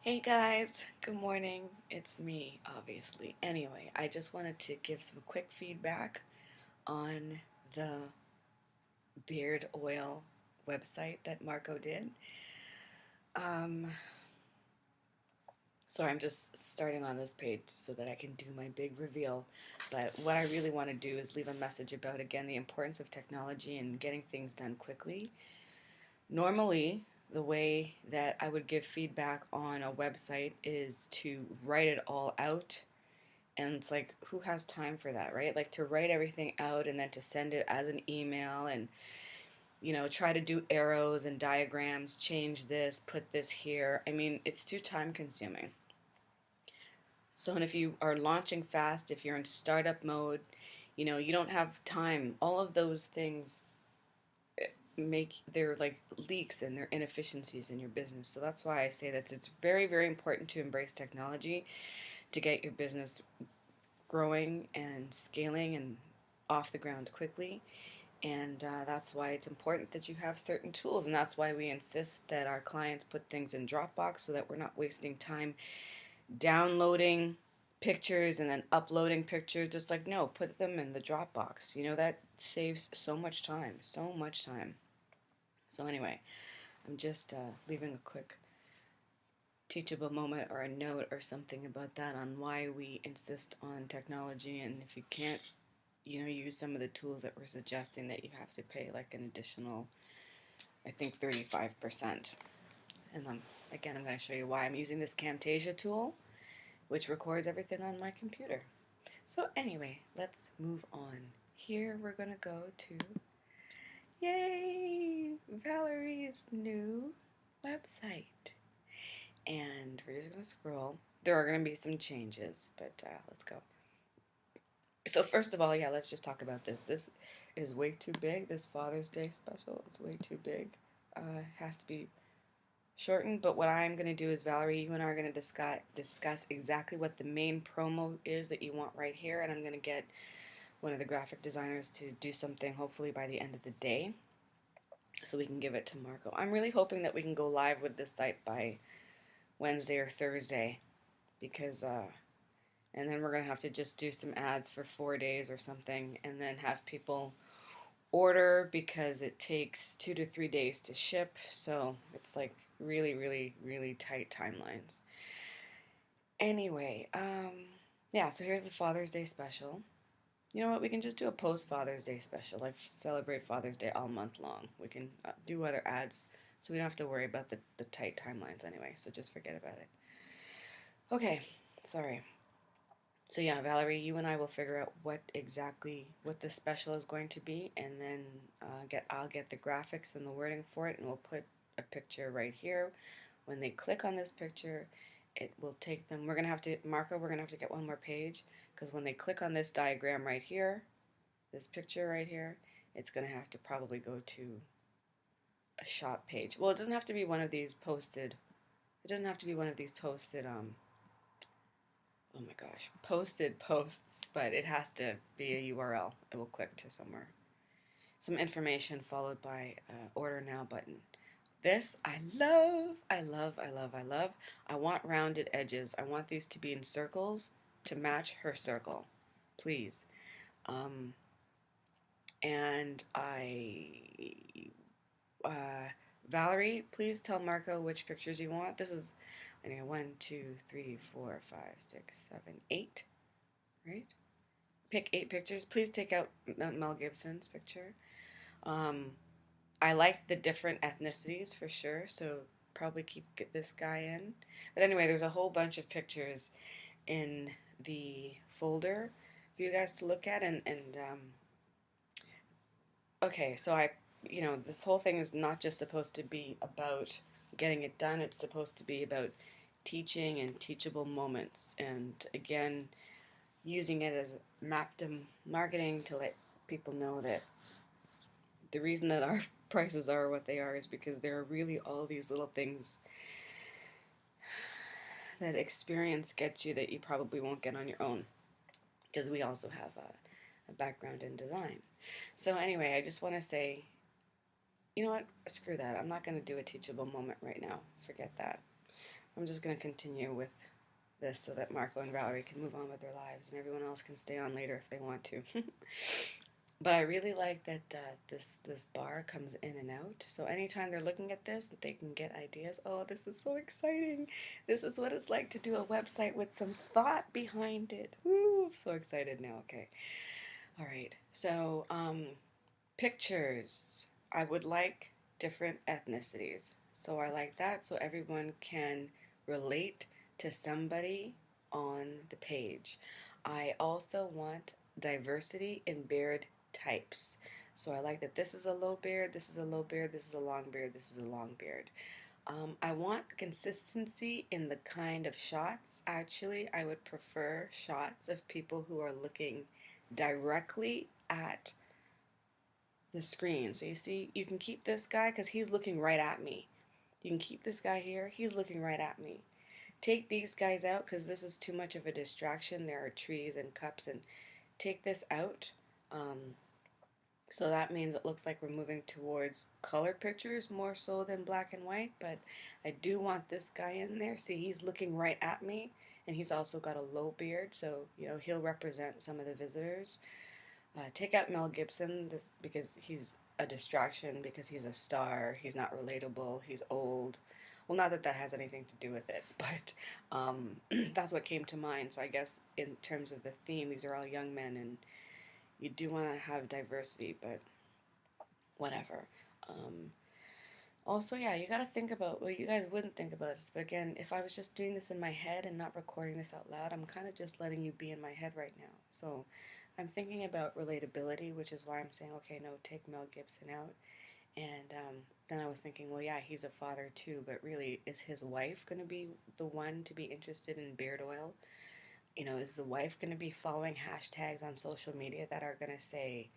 Hey guys, good morning. It's me, obviously. Anyway, I just wanted to give some quick feedback on the beard oil website that Marco did. Um, so I'm just starting on this page so that I can do my big reveal. But what I really want to do is leave a message about, again, the importance of technology and getting things done quickly. Normally, the way that I would give feedback on a website is to write it all out. And it's like, who has time for that, right? Like to write everything out and then to send it as an email and, try to do arrows and diagrams, change this, put this here. I mean, it's too time consuming. So, and if you are launching fast, if you're in startup mode, you don't have time. All of those things make their like leaks and their inefficiencies in your business. So that's why I say that it's very, very important to embrace technology to get your business growing and scaling and off the ground quickly. And that's why it's important that you have certain tools. And that's why we insist that our clients put things in Dropbox so that we're not wasting time downloading pictures and then uploading pictures. Just like, no, put them in the Dropbox. That saves so much time, so much time. So, anyway, I'm just leaving a quick teachable moment or a note or something about that on why we insist on technology. And if you can't use some of the tools that we're suggesting, that you have to pay like an additional, I think, 35%. And again, I'm going to show you why I'm using this Camtasia tool, which records everything on my computer. So anyway, let's move on. Here we're going to go to, yay, Valerie's new website. And we're just going to scroll. There are going to be some changes, but let's go. So first of all, yeah, let's just talk about this. This is way too big. This Father's Day special is way too big. Has to be shortened. But what I'm going to do is, Valerie, you and I are going to discuss exactly what the main promo is that you want right here, and I'm going to get one of the graphic designers to do something hopefully by the end of the day, so we can give it to Marco. I'm really hoping that we can go live with this site by Wednesday or Thursday, because and then we're going to have to just do some ads for 4 days or something, and then have people order because it takes 2 to 3 days to ship. So it's like really, really, really tight timelines. Anyway, yeah, so here's the Father's Day special. You know what? We can just do a post Father's Day special, like celebrate Father's Day all month long. We can do other ads so we don't have to worry about the tight timelines anyway. So just forget about it. Okay, sorry. So yeah, Valerie, you and I will figure out what the special is going to be, and then I'll get the graphics and the wording for it, and we'll put a picture right here. When they click on this picture, it will take them. We're gonna have to, Marco, we're gonna have to get one more page, because when they click on this diagram right here, this picture right here, it's gonna have to probably go to a shop page. Well, it doesn't have to be one of these posted. It doesn't have to be one of these posted oh my gosh, posted posts, but it has to be a URL. It will click to somewhere. Some information followed by order now button. This I love, I love, I love, I love. I want rounded edges. I want these to be in circles to match her circle, please. And uh, Valerie, please tell Marco which pictures you want. This is, anyway, 1, 2, 3, 4, 5, 6, 7, 8, right? Pick 8 pictures. Please take out Mel Gibson's picture. I like the different ethnicities for sure, so probably keep this guy in. But anyway, there's a whole bunch of pictures in the folder for you guys to look at, and okay, so this whole thing is not just supposed to be about getting it done. It's supposed to be about teaching and teachable moments, and again, using it as marketing to let people know that the reason that our prices are what they are is because there are really all these little things that experience gets you that you probably won't get on your own, because we also have a background in design. So anyway, I just want to say, you know what? Screw that. I'm not going to do a teachable moment right now. Forget that. I'm just going to continue with this so that Marco and Valerie can move on with their lives and everyone else can stay on later if they want to. But I really like that this bar comes in and out. So anytime they're looking at this, they can get ideas. Oh, this is so exciting. This is what it's like to do a website with some thought behind it. Woo, I'm so excited now. Okay. All right. So, pictures. I would like different ethnicities. So I like that so everyone can relate to somebody on the page. I also want diversity in beard types. So I like that this is a low beard, this is a low beard, this is a long beard, this is a long beard. I want consistency in the kind of shots. Actually, I would prefer shots of people who are looking directly at the screen. So you see, you can keep this guy because he's looking right at me. You can keep this guy here. He's looking right at me. Take these guys out because this is too much of a distraction. There are trees and cups, and take this out. Um, so that means it looks like we're moving towards color pictures more so than black and white, but I do want this guy in there. See, he's looking right at me, and he's also got a low beard, so, you know, he'll represent some of the visitors. Take out Mel Gibson because he's a distraction, because he's a star, he's not relatable, he's old. Well, not that that has anything to do with it, but that's what came to mind. So I guess in terms of the theme, these are all young men, and you do want to have diversity, but whatever. Um, Also, yeah, you gotta think about, well, you guys wouldn't think about this, but again, if I was just doing this in my head and not recording this out loud, I'm kind of just letting you be in my head right now. So I'm thinking about relatability, which is why I'm saying, okay, no, take Mel Gibson out. And then I was thinking, well, yeah, he's a father too, but really, is his wife going to be the one to be interested in beard oil? You know, is the wife going to be following hashtags on social media that are going to say,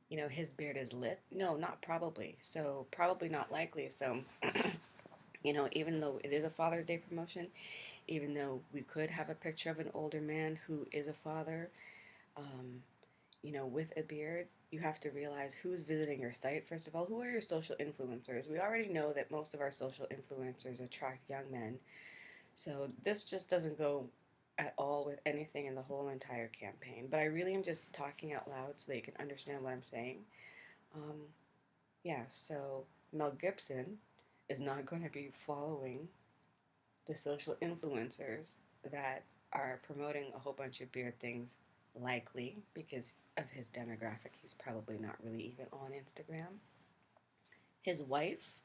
you know, his beard is lit? No, not probably. So, probably not likely. So, you know, even though it is a Father's Day promotion, even though we could have a picture of an older man who is a father, um, you know, with a beard, you have to realize who's visiting your site. First of all, who are your social influencers? We already know that most of our social influencers attract young men. So this just doesn't go at all with anything in the whole entire campaign. But I really am just talking out loud so that you can understand what I'm saying. Um, yeah, so Mel Gibson is not going to be following the social influencers that are promoting a whole bunch of beard things, likely because of his demographic. He's probably not really even on Instagram. His wife,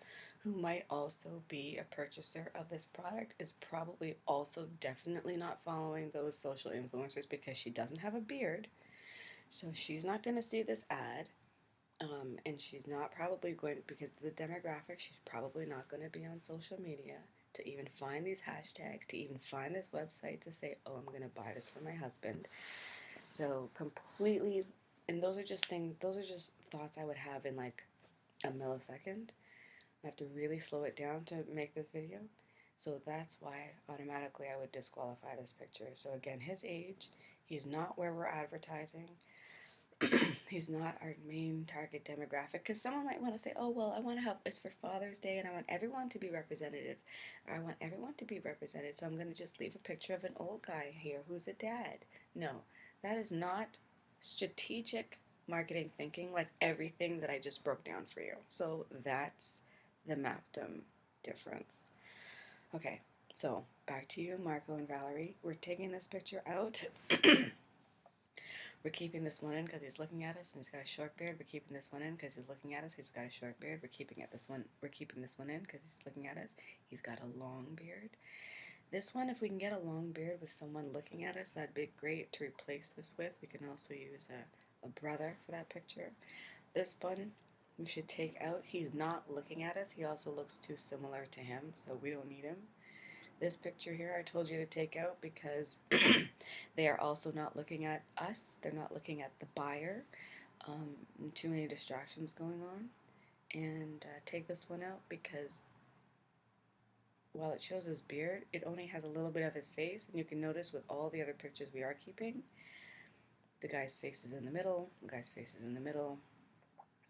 who might also be a purchaser of this product, is probably also definitely not following those social influencers because she doesn't have a beard. So she's not going to see this ad. And she's not probably going, because of the demographic, she's probably not going to be on social media to even find these hashtags, to even find this website to say, oh, I'm going to buy this for my husband. So completely, and those are just thoughts I would have in like a millisecond. I have to really slow it down to make this video. So that's why automatically I would disqualify this picture. So again, his age, he's not where we're advertising. He's not our main target demographic, because someone might want to say, oh, well, I want to help, it's for Father's Day and I want everyone to be representative, or I want everyone to be represented, so I'm going to just leave a picture of an old guy here who's a dad. No, that is not strategic marketing thinking like everything that I just broke down for you. So that's the Mapdom difference. Okay, so back to you, Marco and Valerie. We're taking this picture out. We're keeping this one in because he's looking at us and he's got a short beard. We're keeping this one in because he's looking at us. He's got a short beard. We're keeping this one in because he's looking at us. He's got a long beard. This one, if we can get a long beard with someone looking at us, that'd be great to replace this with. We can also use a brother for that picture. This one we should take out. He's not looking at us. He also looks too similar to him, so we don't need him. This picture here I told you to take out because they are also not looking at us. They're not looking at the buyer. Too many distractions going on. And take this one out because while it shows his beard, it only has a little bit of his face. And you can notice with all the other pictures we are keeping, the guy's face is in the middle. The guy's face is in the middle.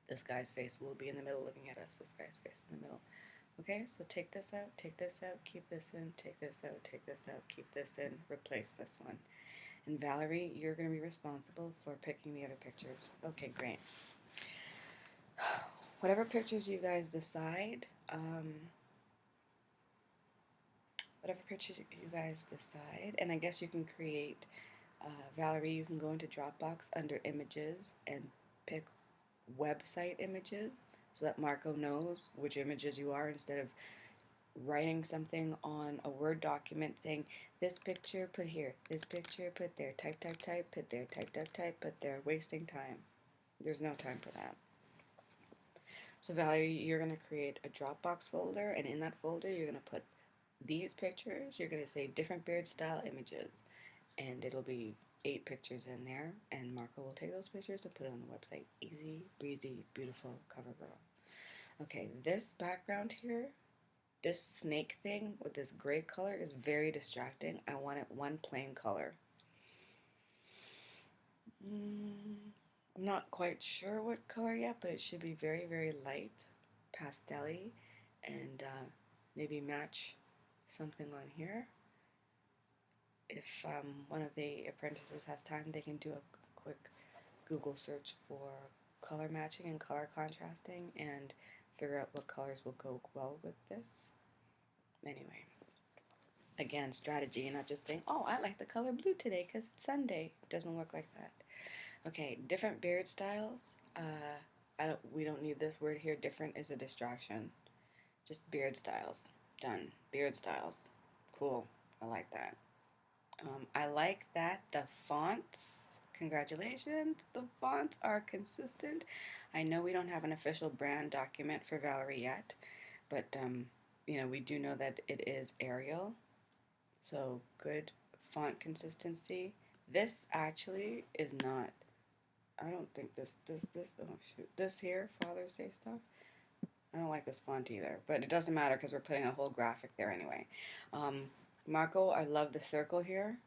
This guy's face will be in the middle looking at us. This guy's face in the middle. Okay, so take this out, keep this in, take this out, take this out, keep this in, replace this one. And Valerie, you're going to be responsible for picking the other pictures. Okay, great. Whatever pictures you guys decide, and I guess you can create, Valerie, you can go into Dropbox under images and pick website images so that Marco knows which images you are instead of writing something on a Word document saying, this picture, put here, this picture, put there, type, type, type, put there, type, type, type, put there, wasting time. There's no time for that. So Valerie, you're going to create a Dropbox folder, and in that folder, you're going to put these pictures. You're going to say different beard style images, and it'll be 8 pictures in there, and Marco will take those pictures and put it on the website. Easy, breezy, beautiful cover girl. Okay, this background here, this snake thing with this gray color is very distracting. I want it one plain color. I'm not quite sure what color yet, but it should be very, very light, pastel-y, and maybe match something on here. If one of the apprentices has time, they can do a quick Google search for color matching and color contrasting and figure out what colors will go well with this. Anyway, again, strategy, not just saying, oh, I like the color blue today because it's Sunday. It doesn't work like that. Okay, different beard styles. We don't need this word here. Different is a distraction. Just beard styles. Done. Beard styles. Cool. I like that. I like that the fonts, congratulations, the fonts are consistent. I know we don't have an official brand document for Valerie yet, but we do know that it is Arial, so good font consistency. This actually is not. I don't think this. Oh shoot, this here, Father's Day stuff. I don't like this font either, but it doesn't matter because we're putting a whole graphic there anyway. Marco, I love the circle here.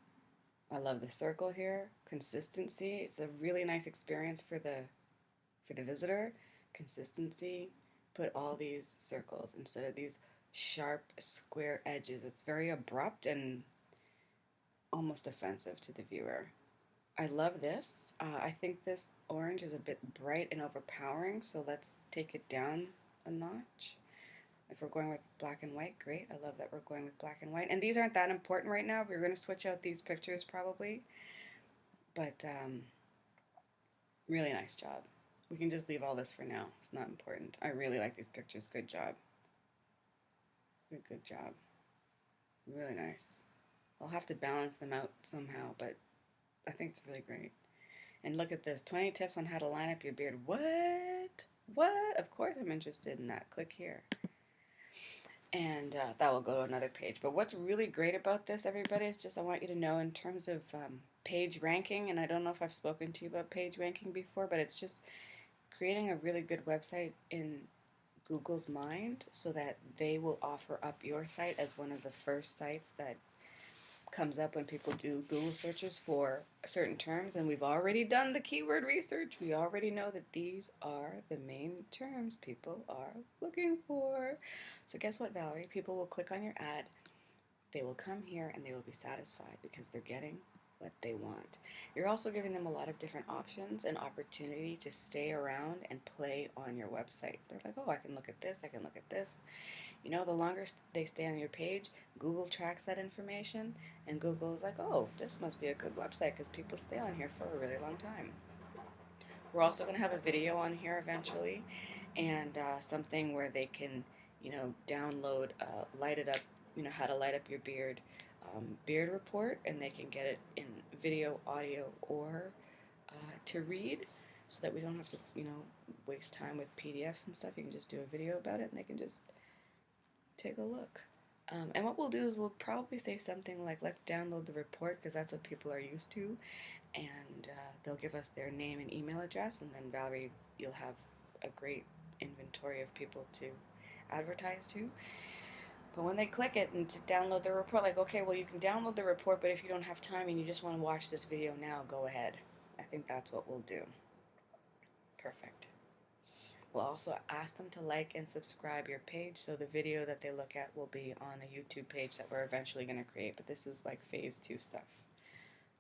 I love the circle here. Consistency. It's a really nice experience for the visitor. Consistency. Put all these circles instead of these sharp square edges. It's very abrupt and almost offensive to the viewer. I love this. I think this orange is a bit bright and overpowering, so let's take it down a notch. If we're going with black and white, great. I love that we're going with black and white. And these aren't that important right now. We're going to switch out these pictures probably. But really nice job. We can just leave all this for now. It's not important. I really like these pictures. Good job. Good job. Really nice. I'll have to balance them out somehow, but I think it's really great. And look at this. 20 tips on how to line up your beard. What? What? Of course I'm interested in that. Click here. And that will go to another page. But what's really great about this, everybody, is just I want you to know in terms of page ranking, and I don't know if I've spoken to you about page ranking before, but it's just creating a really good website in Google's mind so that they will offer up your site as one of the first sites that comes up when people do Google searches for certain terms, and we've already done the keyword research. We already know that these are the main terms people are looking for. So guess what, Valerie? People will click on your ad, they will come here, and they will be satisfied because they're getting what they want. You're also giving them a lot of different options and opportunity to stay around and play on your website. They're like, oh, I can look at this, I can look at this. You know, the longer they stay on your page, Google tracks that information, and Google is like, oh, this must be a good website because people stay on here for a really long time. We're also going to have a video on here eventually, and something where they can, download, light it up, how to light up your beard report, and they can get it in video, audio, or to read, so that we don't have to, waste time with PDFs and stuff. You can just do a video about it, and they can just take a look. And what we'll do is we'll probably say something like, let's download the report, because that's what people are used to, and they'll give us their name and email address, and then Valerie, you'll have a great inventory of people to advertise to. But when they click it and to download the report, like, okay, well, you can download the report, but if you don't have time and you just want to watch this video now, go ahead. I think that's what we'll do. Perfect. We'll also ask them to like and subscribe your page, so the video that they look at will be on a YouTube page that we're eventually going to create, but this is like phase 2 stuff.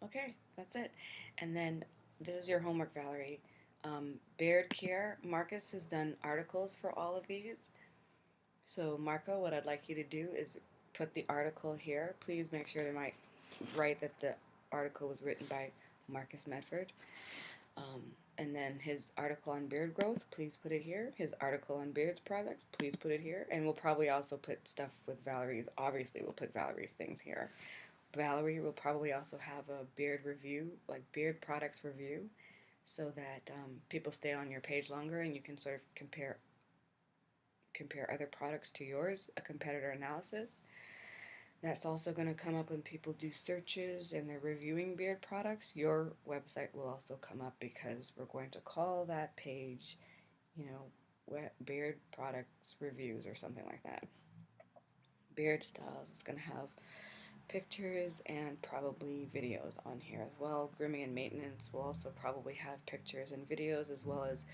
Okay, that's it. And then this is your homework, Valerie. Beard care. Marcus has done articles for all of these. So Marco, what I'd like you to do is put the article here. Please make sure to write that the article was written by Marcus Medford. And then his article on beard growth, please put it here. His article on beards products, please put it here. And we'll probably also put stuff with Valerie's. Obviously, we'll put Valerie's things here. Valerie will probably also have a beard review, like beard products review, so that people stay on your page longer and you can sort of compare other products to yours, a competitor analysis. That's also going to come up when people do searches and they're reviewing beard products. Your website will also come up because we're going to call that page, beard products reviews or something like that. Beard styles is going to have pictures and probably videos on here as well. Grooming and maintenance will also probably have pictures and videos, as well as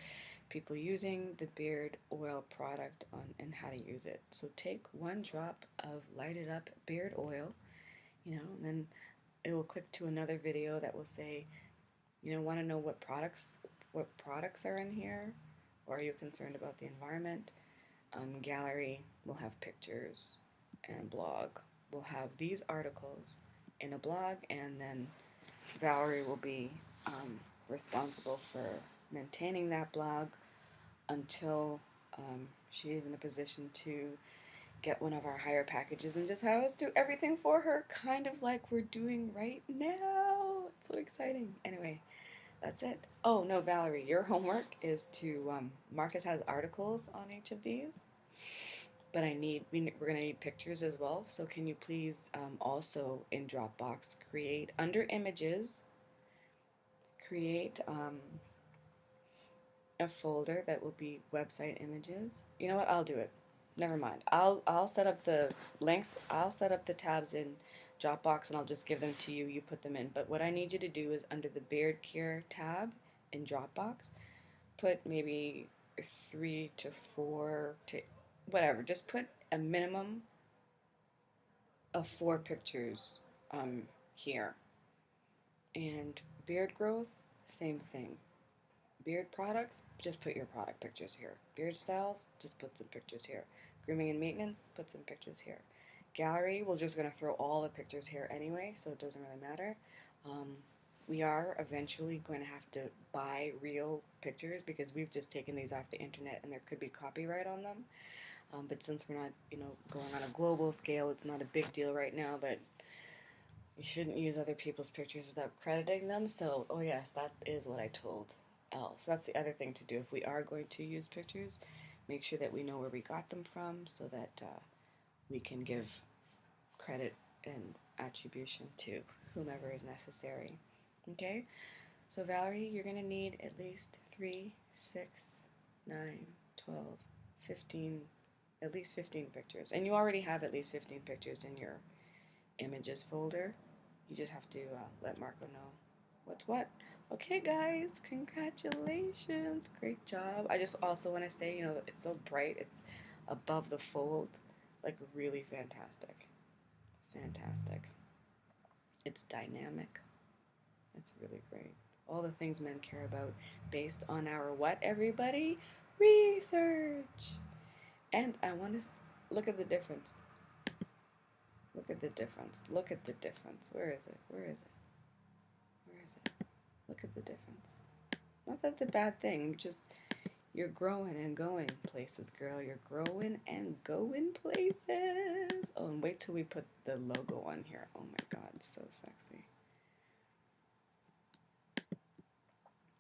people using the beard oil product and how to use it. So take 1 drop of lighted up beard oil, and then it will click to another video that will say, want to know what products are in here, or are you concerned about the environment? Gallery will have pictures, and blog will have these articles in a blog, and then Valerie will be responsible for maintaining that blog until she is in a position to get one of our higher packages and just have us do everything for her, kind of like we're doing right now. It's so exciting. Anyway, that's it. Oh, no, Valerie, your homework is to, Marcus has articles on each of these, but we're going to need pictures as well. So can you please also in Dropbox under images, create a folder that will be website images. You know what? I'll do it. Never mind. I'll set up the links. I'll set up the tabs in Dropbox and I'll just give them to you. You put them in. But what I need you to do is under the Beard Care tab in Dropbox, put maybe 3 to 4 to whatever. Just put a minimum of 4 pictures here. And beard growth, same thing. Beard products, just put your product pictures here. Beard styles, just put some pictures here. Grooming and maintenance, put some pictures here. Gallery, we're just going to throw all the pictures here anyway, so it doesn't really matter. We are eventually going to have to buy real pictures because we've just taken these off the internet and there could be copyright on them. But since we're not, going on a global scale, it's not a big deal right now, but you shouldn't use other people's pictures without crediting them. So, oh yes, that is what I told Elle. So that's the other thing to do. If we are going to use pictures, make sure that we know where we got them from so that we can give credit and attribution to whomever is necessary. Okay? So Valerie, you're going to need at least 3, 6, 9, 12, 15, at least 15 pictures. And you already have at least 15 pictures in your images folder. You just have to let Marco know what's what. Okay, guys, congratulations. Great job. I just also want to say, it's so bright. It's above the fold. Like, really fantastic. Fantastic. It's dynamic. It's really great. All the things men care about based on our what, everybody? Research. And I want to look at the difference. Look at the difference. Look at the difference. Where is it? Where is it? Where is it? Look at the difference. Not that it's a bad thing, just you're growing and going places, girl. You're growing and going places. Oh, and wait till we put the logo on here. Oh my God, so sexy.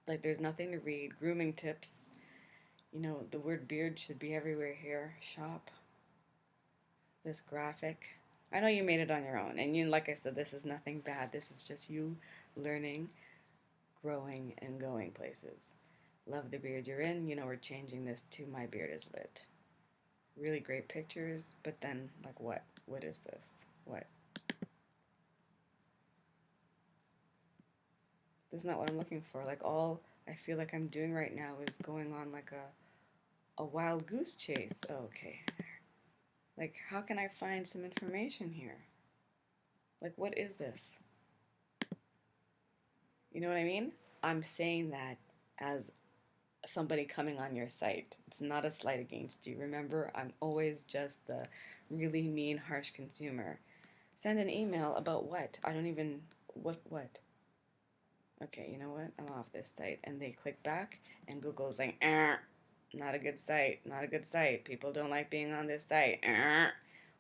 Like, there's nothing to read. Grooming tips. The word beard should be everywhere here. Shop. This graphic. I know you made it on your own. And like I said, this is nothing bad. This is just you learning, growing, and going places. Love the beard you're in. We're changing this to My Beard is Lit. Really great pictures, but then, like, what? What is this? What? This is not what I'm looking for. Like, all I feel like I'm doing right now is going on like a A wild goose chase. Oh, okay. Like, how can I find some information here? Like, what is this? You know what I mean? I'm saying that as somebody coming on your site. It's not a slight against you. Remember, I'm always just the really mean, harsh consumer. Send an email about what? I don't even. What? Okay, you know what? I'm off this site. And they click back, and Google's like, not a good site, not a good site. People don't like being on this site.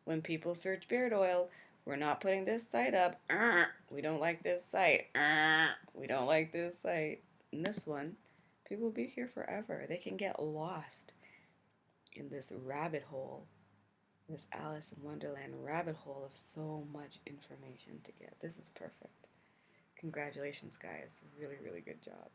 When people search beard oil, we're not putting this site up. We don't like this site. We don't like this site. And this one, people will be here forever. They can get lost in this rabbit hole, this Alice in Wonderland rabbit hole of so much information to get. This is perfect. Congratulations, guys. Really, really good job.